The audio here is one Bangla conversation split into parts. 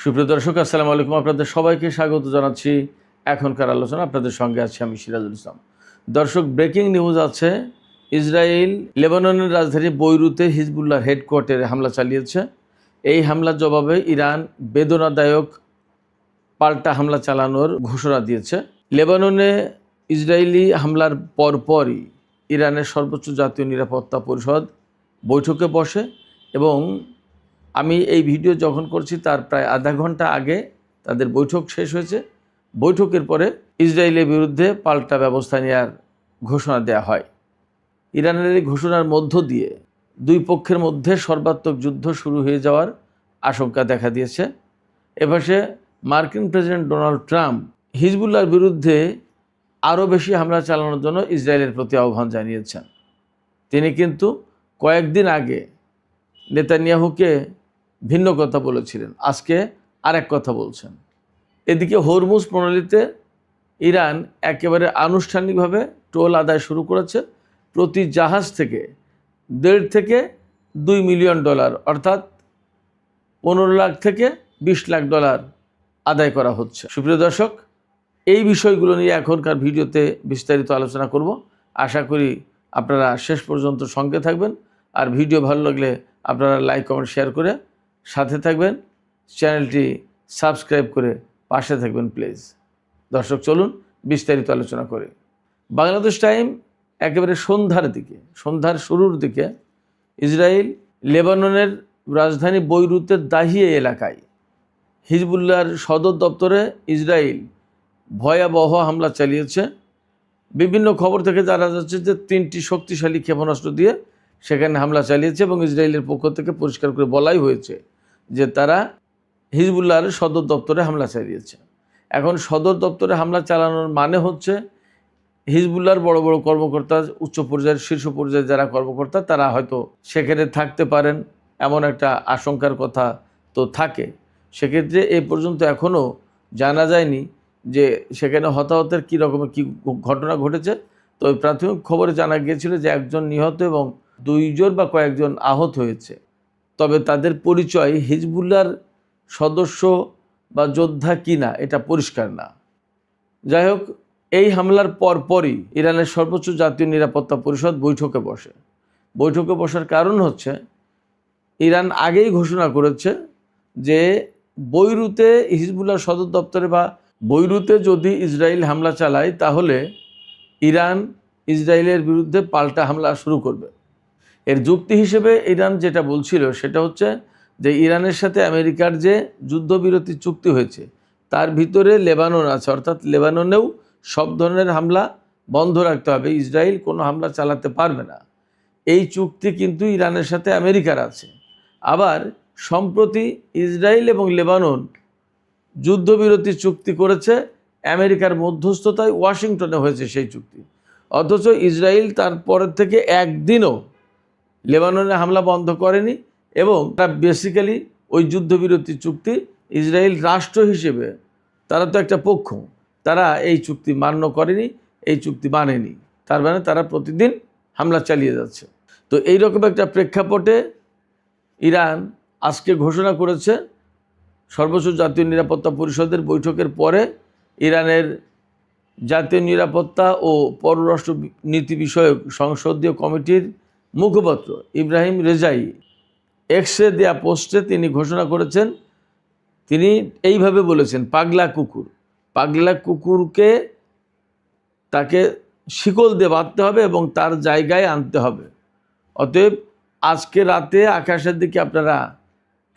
সুপ্রিয় দর্শক, আসসালামু আলাইকুম। আপনাদের সবাইকে স্বাগত জানাচ্ছি এখনকার আলোচনা। আপনাদের সঙ্গে আছি আমি সিরাজুল ইসলাম। দর্শক, ব্রেকিং নিউজ আছে। ইসরায়েল লেবাননের রাজধানী বৈরুতে হিজবুল্লাহর হেডকোয়ার্টারে হামলা চালিয়েছে। এই হামলার জবাবে ইরান বেদনাদায়ক পাল্টা হামলা চালানোর ঘোষণা দিয়েছে। লেবাননে ইসরায়েলি হামলার পরপরই ইরানের সর্বোচ্চ জাতীয় নিরাপত্তা পরিষদ বৈঠকে বসে এবং আমি এই ভিডিও যখন করছি তার প্রায় আধা ঘন্টা আগে তাদের বৈঠক শেষ হয়েছে। বৈঠকের পরে ইসরায়েলের বিরুদ্ধে পাল্টা ব্যবস্থা নেওয়ার ঘোষণা দেওয়া হয়। ইরানের এই ঘোষণার মধ্য দিয়ে দুই পক্ষের মধ্যে সর্বাত্মক যুদ্ধ শুরু হয়ে যাওয়ার আশঙ্কা দেখা দিয়েছে। এপাশে মার্কিন প্রেসিডেন্ট ডোনাল্ড ট্রাম্প হিজবুল্লাহর বিরুদ্ধে আরও বেশি হামলা চালানোর জন্য ইসরায়েলের প্রতি আহ্বান জানিয়েছেন। তিনি কিন্তু কয়েকদিন আগে নেতানিয়াহুকে ভিন্ন কথা বলেছিলেন, আজকে আরেক কথা বলছেন। এদিকে হরমুজ প্রণালীতে ইরান একেবারে আনুষ্ঠানিকভাবে টোল আদায় শুরু করেছে। প্রতি জাহাজ থেকে $1.5 থেকে $2 মিলিয়ন অর্থাৎ 15 লাখ থেকে $20 লাখ আদায় করা হচ্ছে। সুপ্রিয় দর্শক, এই বিষয়গুলো নিয়ে এখনকার ভিডিওতে বিস্তারিত আলোচনা করব। আশা করি আপনারা শেষ পর্যন্ত সঙ্গে থাকবেন। আর ভিডিও ভালো লাগলে আপনারা লাইক কমেন্ট শেয়ার করে সাথে থাকবেন। চ্যানেলটি সাবস্ক্রাইব করে পাশে থাকবেন প্লিজ। দর্শক, চলুন বিস্তারিত আলোচনা করে। বাংলাদেশ টাইম একেবারে সন্ধ্যার শুরুর দিকে ইসরায়েল লেবাননের রাজধানী বৈরুতের দাহিয়ে এলাকায় হিজবুল্লাহর সদর দপ্তরে ইসরায়েল ভয়াবহ হামলা চালিয়েছে। বিভিন্ন খবর থেকে জানা যাচ্ছে যে 3টি শক্তিশালী ক্ষেপণাস্ত্র দিয়ে সেখানে হামলা চালিয়েছে এবং ইসরায়েলের পক্ষ থেকে পরিষ্কার করে বলাই হয়েছে যে তারা হিজবুল্লাহর সদর দপ্তরে হামলা চালিয়েছে। এখন সদর দপ্তরে হামলা চালানোর মানে হচ্ছে হিজবুল্লাহর বড় বড় কর্মকর্তা, উচ্চ পর্যায়ের শীর্ষ পর্যায়ের যারা কর্মকর্তা তারা হয়তো সেখানে থাকতে পারেন, এমন একটা আশঙ্কার কথা তো থাকে। সেক্ষেত্রে এই পর্যন্ত এখনও জানা যায়নি যে সেখানে হতাহতের কী রকমের কী ঘটনা ঘটেছে। তো প্রাথমিক খবরে জানা গিয়েছিল যে একজন নিহত এবং 2 জন বা কয়েকজন আহত হয়েছে। তবে তাদের পরিচয় হিজবুল্লাহর সদস্য বা যোদ্ধা কিনা এটা পরিষ্কার না। যাই হোক, এই হামলার পরপরই ইরানের সর্বোচ্চ জাতীয় নিরাপত্তা পরিষদ বৈঠকে বসে। বৈঠকে বসার কারণ হচ্ছে ইরান আগেই ঘোষণা করেছে যে বৈরুতে হিজবুল্লাহর সদর দপ্তরে বা বৈরুতে যদি ইসরায়েল হামলা চালায় তাহলে ইরান ইসরায়েলের বিরুদ্ধে পাল্টা হামলা শুরু করবে। এর যুক্তি হিসেবে ইরান যেটা বলছিল সেটা হচ্ছে যে ইরানের সাথে আমেরিকার যে যুদ্ধবিরতি চুক্তি হয়েছে তার ভিতরে লেবানন আছে, অর্থাৎ লেবাননেও সব ধরনের হামলা বন্ধ রাখতে হবে, ইসরায়েল কোনো হামলা চালাতে পারবে না। এই চুক্তি কিন্তু ইরানের সাথে আমেরিকার আছে। আবার সম্প্রতি ইসরায়েল এবং লেবানন যুদ্ধবিরতি চুক্তি করেছে, আমেরিকার মধ্যস্থতায় ওয়াশিংটনে হয়েছে সেই চুক্তি। অথচ ইসরায়েল তারপরের থেকে একদিনও লেবাননে হামলা বন্ধ করেনি এবং তারা বেসিক্যালি ওই যুদ্ধবিরতি চুক্তি ইসরায়েল রাষ্ট্র হিসেবে তারা তো একটা পক্ষ, তারা এই চুক্তি মান্য করেনি, এই চুক্তি মানেনি। তার মানে তারা প্রতিদিন হামলা চালিয়ে যাচ্ছে। তো এইরকম একটা প্রেক্ষাপটে ইরান আজকে ঘোষণা করেছে সর্বোচ্চ জাতীয় নিরাপত্তা পরিষদের বৈঠকের পরে ইরানের জাতীয় নিরাপত্তা ও পররাষ্ট্র নীতি বিষয়ক সংসদীয় কমিটির মুখপাত্র ইব্রাহিম রেজাই এক্সে দেয়া পোস্টে তিনি ঘোষণা করেছেন, তিনি এইভাবে বলেছেন, পাগলা কুকুরকে তাকে শিকল দিয়ে বাঁধতে হবে এবং তার জায়গায় আনতে হবে। অতএব আজকে রাতে আকাশের দিকে আপনারা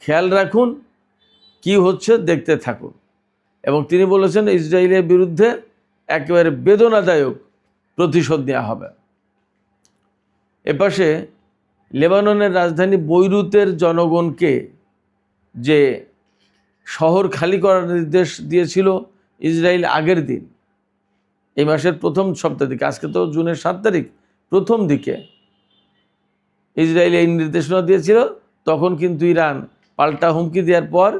খেয়াল রাখুন, কি হচ্ছে দেখতে থাকুন। এবং তিনি বলেছেন ইসরায়েলের বিরুদ্ধে একেবারে বেদনাদায়ক প্রতিশোধ নেওয়া হবে। এপাশে লেবাননের রাজধানী বৈরুতের জনগণকে যে শহর খালি করার নির্দেশ দিয়েছিল ইসরায়েল আগের দিন, এই মাসের প্রথম সপ্তাহ দিকে, আজকে তো জুনের 7 তারিখ, প্রথম দিকে ইসরায়েল এই নির্দেশনা দিয়েছিল। তখন কিন্তু ইরান পাল্টা হুমকি দেওয়ার পর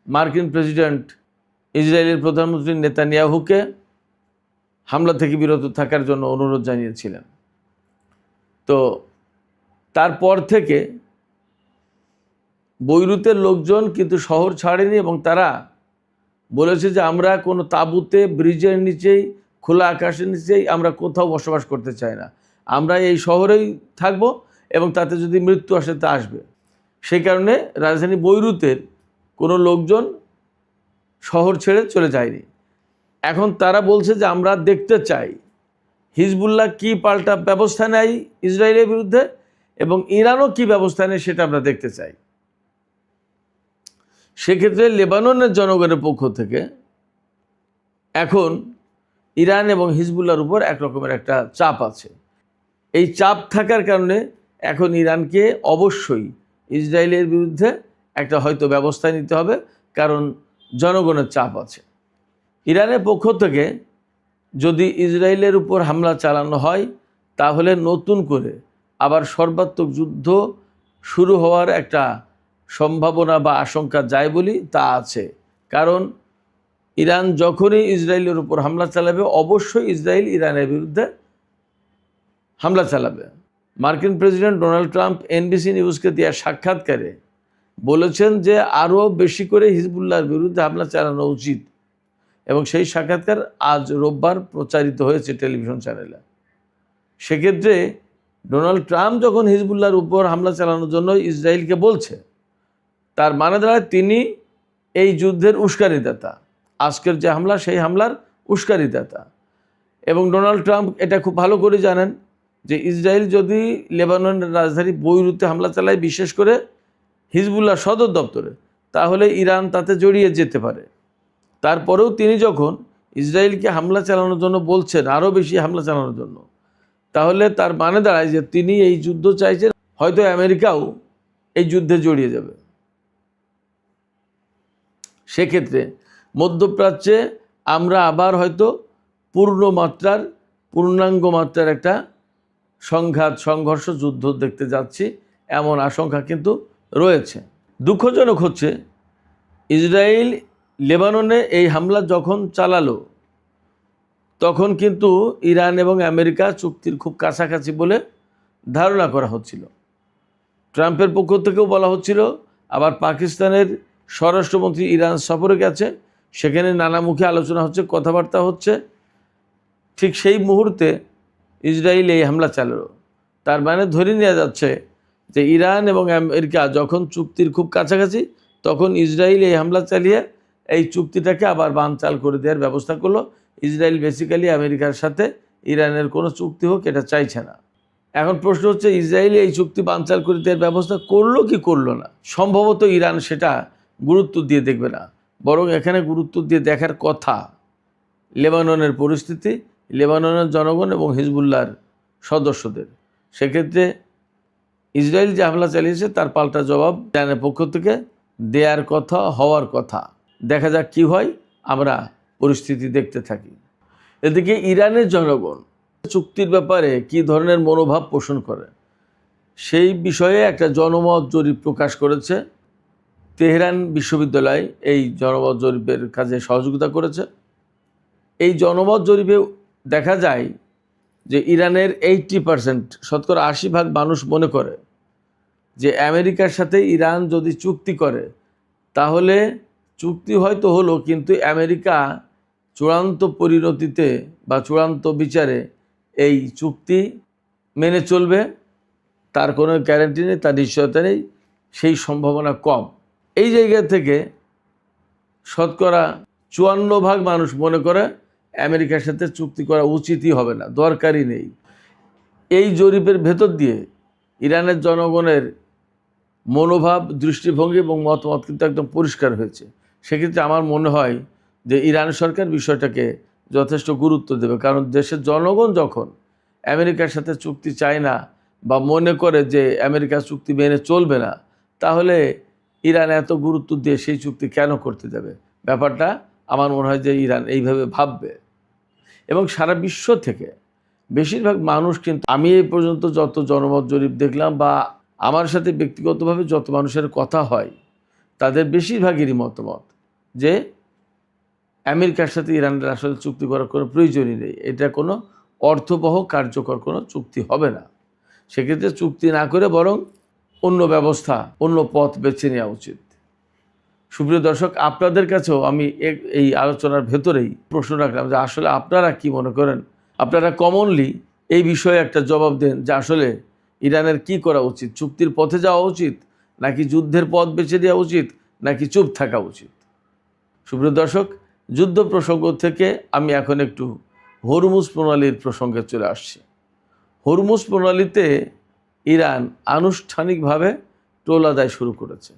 মার্কিন প্রেসিডেন্ট ইসরায়েলের প্রধানমন্ত্রী নেতানিয়াহুকে হামলা থেকে বিরত থাকার জন্য অনুরোধ জানিয়েছিলেন। তো তারপর থেকে বৈরুতের লোকজন কিন্তু শহর ছাড়েনি এবং তারা বলেছে যে আমরা কোনো তাঁবুতে, ব্রিজের নিচেই, খোলা আকাশের নিচেই আমরা কোথাও বসবাস করতে চাই না, আমরা এই শহরেই থাকব এবং তাতে যদি মৃত্যু আসে তা আসবে। সেই কারণে রাজধানী বৈরুতের কোনো লোকজন শহর ছেড়ে চলে যায়নি। এখন তারা বলছে যে আমরা দেখতে চাই হিজবুল্লাহ কি পাল্টা ব্যবস্থা নেয় ইসরায়েলের বিরুদ্ধে এবং ইরানও কি ব্যবস্থা নেয় সেটা আমরা দেখতে চাই। সেক্ষেত্রে লেবাননের জনগণের পক্ষ থেকে এখন ইরান এবং হিজবুল্লাহর উপর একরকমের একটা চাপ আছে। এই চাপ থাকার কারণে এখন ইরানকে অবশ্যই ইসরায়েলের বিরুদ্ধে একটা হয়তো ব্যবস্থা নিতে হবে, কারণ জনগণের চাপ আছে। ইরানের পক্ষ থেকে যদি ইসরায়েলের উপর হামলা চালানো হয় তাহলে নতুন করে আবার সর্বাত্মক যুদ্ধ শুরু হওয়ার একটা সম্ভাবনা বা আশঙ্কা যায় বলি তা আছে। কারণ ইরান যখনই ইসরায়েলের উপর হামলা চালাবে অবশ্যই ইসরায়েল ইরানের বিরুদ্ধে হামলা চালাবে। মার্কিন প্রেসিডেন্ট ডোনাল্ড ট্রাম্প এনবিসি নিউজকে দেওয়া সাক্ষাৎকারে বলেছেন যে আরও বেশি করে হিজবুল্লাহর বিরুদ্ধে হামলা চালানো উচিত এবং সেই সাক্ষাৎকার আজ রোববার প্রচারিত হয়েছে টেলিভিশন চ্যানেলে। সেক্ষেত্রে ডোনাল্ড ট্রাম্প যখন হিজবুল্লাহর উপর হামলা চালানোর জন্য ইসরায়েলকে বলছে, তার মানে দাঁড়ায় তিনি এই যুদ্ধের উস্কানিদাতা, আজকের যে হামলা সেই হামলার উস্কানিদাতা। এবং ডোনাল্ড ট্রাম্প এটা খুব ভালো করে জানেন যে ইসরায়েল যদি লেবাননের রাজধানী বৈরুতে হামলা চালায়, বিশেষ করে হিজবুল্লাহ সদর দপ্তরে, তাহলে ইরান তাতে জড়িয়ে যেতে পারে। তারপরেও তিনি যখন ইসরায়েলকে হামলা চালানোর জন্য বলছেন, আরও বেশি হামলা চালানোর জন্য, তাহলে তার মানে দাঁড়ায় যে তিনি এই যুদ্ধ চাইছেন, হয়তো আমেরিকাও এই যুদ্ধে জড়িয়ে যাবে। সেক্ষেত্রে মধ্যপ্রাচ্যে আমরা আবার হয়তো পূর্ণাঙ্গ মাত্রার একটা সংঘাত, সংঘর্ষ, যুদ্ধ দেখতে যাচ্ছি, এমন আশঙ্কা কিন্তু রয়েছে। দুঃখজনক হচ্ছে ইসরায়েল লেবাননে এই হামলা যখন চালালো তখন কিন্তু ইরান এবং আমেরিকা চুক্তির খুব কাছাকাছি বলে ধারণা করা হচ্ছিল। ট্রাম্পের পক্ষ থেকেও বলা হচ্ছিল, আবার পাকিস্তানের স্বরাষ্ট্রমন্ত্রী ইরান সফরে গেছে, সেখানে নানামুখী আলোচনা হচ্ছে, কথাবার্তা হচ্ছে। ঠিক সেই মুহূর্তে ইসরায়েল এই হামলা চালালো। তার মানে ধরে নেওয়া যাচ্ছে যে ইরান এবং আমেরিকা যখন চুক্তির খুব কাছাকাছি তখন ইসরায়েল এই হামলা চালিয়ে এই চুক্তিটাকে আবার বানচাল করে দেওয়ার ব্যবস্থা করলো। ইসরায়েল বেসিক্যালি আমেরিকার সাথে ইরানের কোনো চুক্তি হোক এটা চাইছে না। এখন প্রশ্ন হচ্ছে ইসরায়েল এই চুক্তি বানচাল করে দেওয়ার ব্যবস্থা করলো কি করলো না। সম্ভবত ইরান সেটা গুরুত্ব দিয়ে দেখবে না, বরং এখানে গুরুত্ব দিয়ে দেখার কথা লেবাননের পরিস্থিতি, লেবাননের জনগণ এবং হিজবুল্লাহর সদস্যদের। সেক্ষেত্রে ইসরায়েল যে হামলা চালিয়েছে তার পাল্টা জবাব ইরানের পক্ষ থেকে দেয়ার কথা, হওয়ার কথা। দেখা যাক কি হয়, আমরা পরিস্থিতি দেখতে থাকি। এদিকে ইরানের জনগণ চুক্তির ব্যাপারে কি ধরনের মনোভাব পোষণ করে সেই বিষয়ে একটা জনমত জরিপ প্রকাশ করেছে তেহরান বিশ্ববিদ্যালয়। এই জনমত জরিপের কাজে সহযোগিতা করেছে। এই জনমত জরিপে দেখা যায় যে ইরানের 80%, শতকরা 80% মানুষ মনে করে যে আমেরিকার সাথে ইরান যদি চুক্তি করে তাহলে চুক্তি হয়তো হলো, কিন্তু আমেরিকা চূড়ান্ত পরিণতিতে বা চূড়ান্ত বিচারে এই চুক্তি মেনে চলবে তার কোনো গ্যারান্টি নেই, তার নিশ্চয়তা নেই, সেই সম্ভাবনা কম। এই জায়গা থেকে শতকরা 54% মানুষ মনে করে আমেরিকার সাথে চুক্তি করা উচিতই হবে না, দরকারই নেই। এই জরিপের ভেতর দিয়ে ইরানের জনগণের মনোভাব, দৃষ্টিভঙ্গি এবং মতামত কিন্তু একদম পরিষ্কার হয়েছে। সেক্ষেত্রে আমার মনে হয় যে ইরান সরকার বিষয়টাকে যথেষ্ট গুরুত্ব দেবে, কারণ দেশের জনগণ যখন আমেরিকার সাথে চুক্তি চায় না বা মনে করে যে আমেরিকার চুক্তি মেনে চলবে না, তাহলে ইরান এত গুরুত্ব দিয়ে সেই চুক্তি কেন করতে যাবে? ব্যাপারটা আমার মনে হয় যে ইরান এইভাবে ভাববে। এবং সারা বিশ্ব থেকে বেশিরভাগ মানুষ কিন্তু, আমি এই পর্যন্ত যত জনমত জরিপ দেখলাম বা আমার সাথে ব্যক্তিগতভাবে যত মানুষের কথা হয়, তাদের বেশিরভাগেরই মতামত যে আমেরিকার সাথে ইরানের আসলে চুক্তি করার কোনো প্রয়োজনই নেই, এটা কোনো অর্থবহ কার্যকর কোনো চুক্তি হবে না। সেক্ষেত্রে চুক্তি না করে বরং অন্য ব্যবস্থা, অন্য পথ বেছে নেওয়া উচিত। সুপ্রিয় দর্শক, আপনাদের কাছেও আমি এই আলোচনার ভেতরেই প্রশ্ন রাখলাম যে আসলে আপনারা কি মনে করেন? আপনারা কমনলি এই বিষয়ে একটা জবাব দেন যে আসলে ইরানের কি করা উচিত? চুক্তির পথে যাওয়া উচিত, নাকি যুদ্ধের পথ বেছে দেওয়া উচিত, নাকি চুপ থাকা উচিত? সুপ্রিয় দর্শক, যুদ্ধ প্রসঙ্গ থেকে আমি এখন একটু হরমুজ প্রণালীর প্রসঙ্গে চলে আসছি। হরমুজ প্রণালীতে ইরান আনুষ্ঠানিকভাবে টোল আদায় শুরু করেছে।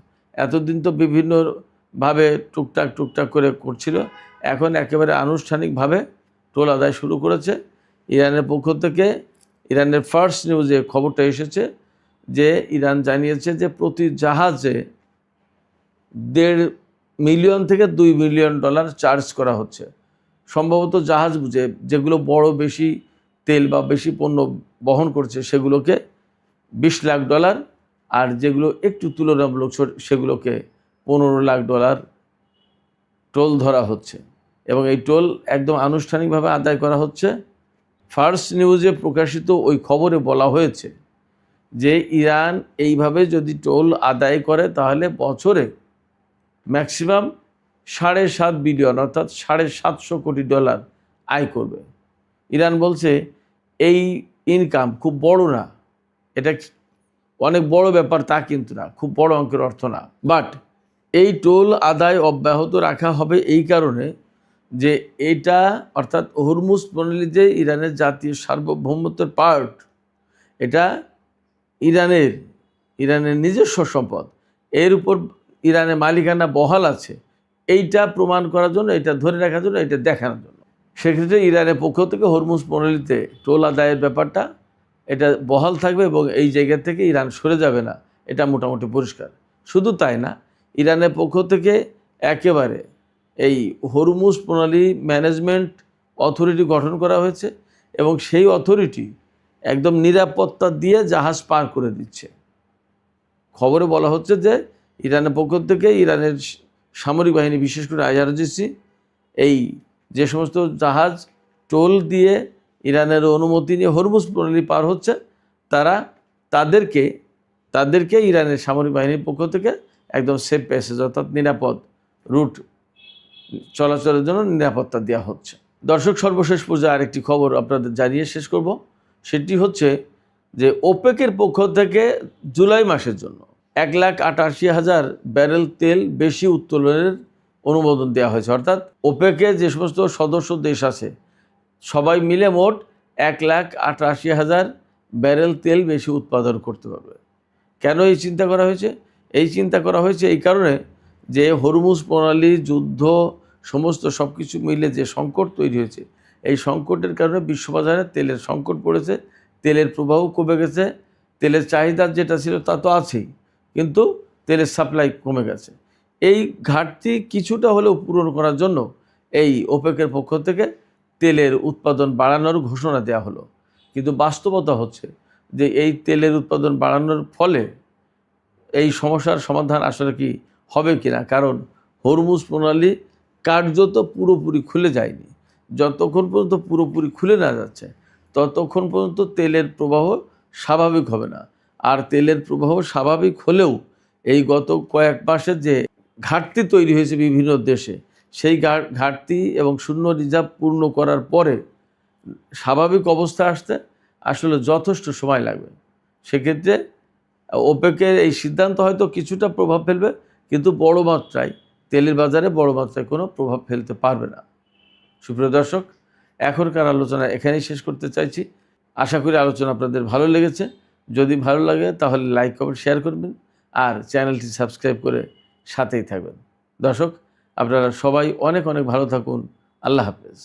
এতদিন তো বিভিন্নভাবে টুকটাক করে করছিল, এখন একেবারে আনুষ্ঠানিকভাবে টোল আদায় শুরু করেছে। ইরানের পক্ষ থেকে ইরানের ফার্স্ট নিউজে খবরটা এসেছে যে ইরান জানিয়েছে যে প্রতি জাহাজে $1.5 মিলিয়ন থেকে $2 মিলিয়ন চার্জ করা হচ্ছে। সম্ভবত জাহাজ বুঝে যেগুলো বড় বেশি তেল বা বেশি পণ্য বহন করছে সেগুলোকে $20 লাখ, আর যেগুলো একটু তুলনামূলক সেগুলোকে $15 লাখ টোল ধরা হচ্ছে এবং এই টোল একদম আনুষ্ঠানিকভাবে আদায় করা হচ্ছে। ফার্স্ট নিউজে প্রকাশিত ওই খবরে বলা হয়েছে যে ইরান এইভাবে যদি টোল আদায় করে তাহলে বছরে ম্যাক্সিমাম $7.5 বিলিয়ন অর্থাৎ $750 কোটি আয় করবে। ইরান বলছে এই ইনকাম খুব বড় না, এটা অনেক বড় ব্যাপার তা কিন্তু না, খুব বড় অঙ্কের অর্থ না। বাট এই টোল আদায় অব্যাহত রাখা হবে এই কারণে যে এটা অর্থাৎ হরমুজ প্রণালী যে ইরানের জাতীয় সার্বভৌমত্বের পার্ট, এটা ইরানের নিজস্ব সম্পদ, এর উপর ইরানের মালিকানা বহাল আছে, এইটা প্রমাণ করার জন্য, এটা ধরে রাখার জন্য, এটা দেখানোর জন্য। সেক্ষেত্রে ইরানের পক্ষ থেকে হরমুজ প্রণালীতে টোল আদায়ের ব্যাপারটা এটা বহাল থাকবে এবং এই জায়গা থেকে ইরান সরে যাবে না, এটা মোটামুটি পরিষ্কার। শুধু তাই না, ইরানের পক্ষ থেকে একেবারে এই হরমুজ প্রণালী ম্যানেজমেন্ট অথরিটি গঠন করা হয়েছে এবং সেই অথরিটি একদম নিরাপত্তা দিয়ে জাহাজ পার করে দিচ্ছে। খবরে বলা হচ্ছে যে ইরানের পক্ষ থেকে ইরানের সামরিক বাহিনী, বিশেষ করে IRGC, এই যে সমস্ত জাহাজ টোল দিয়ে ইরানের অনুমতি নিয়ে হরমুজ প্রণালী পার হচ্ছে তাদেরকে ইরানের সামরিক বাহিনীর পক্ষ থেকে একদম সেফ প্যাসেজ অর্থাৎ নিরাপদ রুট চলাচলের জন্য নিরাপত্তা দেওয়া হচ্ছে। দর্শক, সর্বশেষ পর্যায়ে আরেকটি খবর আপনাদের জানিয়ে শেষ করব। সেটি হচ্ছে যে ওপেকের পক্ষ থেকে জুলাই মাসের জন্য 1,88,000 ব্যারেল তেল বেশি উত্তোলনের অনুমোদন দেওয়া হয়েছে। অর্থাৎ ওপেকে যে সমস্ত সদস্য দেশ আছে সবাই মিলে মোট 1,88,000 ব্যারেল তেল বেশি উৎপাদন করতে পারবে। কেন এই চিন্তা করা হয়েছে? এই চিন্তা করা হয়েছে এই কারণে যে হরমুজ প্রণালী, যুদ্ধ, সমস্ত সব কিছু মিলে যে সংকট তৈরি হয়েছে, এই সংকটের কারণে বিশ্ববাজারে তেলের সংকট পড়েছে, তেলের প্রবাহ কমে গেছে, তেলের চাহিদা যেটা ছিল তা তো আছেই, কিন্তু তেলের সাপ্লাই কমে গেছে। এই ঘাটতি কিছুটা হলেও পূরণ করার জন্য এই ওপেকের পক্ষ থেকে তেলের উৎপাদন বাড়ানোর ঘোষণা দেওয়া হলো। কিন্তু বাস্তবতা হচ্ছে যে এই তেলের উৎপাদন বাড়ানোর ফলে এই সমস্যার সমাধান আসলে কি হবে কিনা, কারণ হরমুজ প্রণালী কার্যত পুরোপুরি খুলে যায়নি। যতক্ষণ পর্যন্ত পুরোপুরি খুলে না যাচ্ছে ততক্ষণ পর্যন্ত তেলের প্রবাহ স্বাভাবিক হবে না। আর তেলের প্রবাহ স্বাভাবিক হলেও এই গত কয়েক মাসের যে ঘাটতি তৈরি হয়েছে বিভিন্ন দেশে, সেই ঘাটতি এবং শূন্য রিজার্ভ পূর্ণ করার পরে স্বাভাবিক অবস্থা আসতে আসলে যথেষ্ট সময় লাগবে। সেক্ষেত্রে ওপেকের এই সিদ্ধান্ত হয়তো কিছুটা প্রভাব ফেলবে, কিন্তু বড় মাত্রায় তেলের বাজারে বড় মাত্রায় কোনো প্রভাব ফেলতে পারবে না। সুপ্রিয় দর্শক, এখনকার আলোচনা এখানেই শেষ করতে চাইছি। আশা করি আলোচনা আপনাদের ভালো লেগেছে। যদি ভালো লাগে তাহলে লাইক, কমেন্ট, শেয়ার করবেন আর চ্যানেলটি সাবস্ক্রাইব করে সাথেই থাকবেন। দর্শক, আপনারা সবাই অনেক অনেক ভালো থাকুন। আল্লাহ হাফেজ।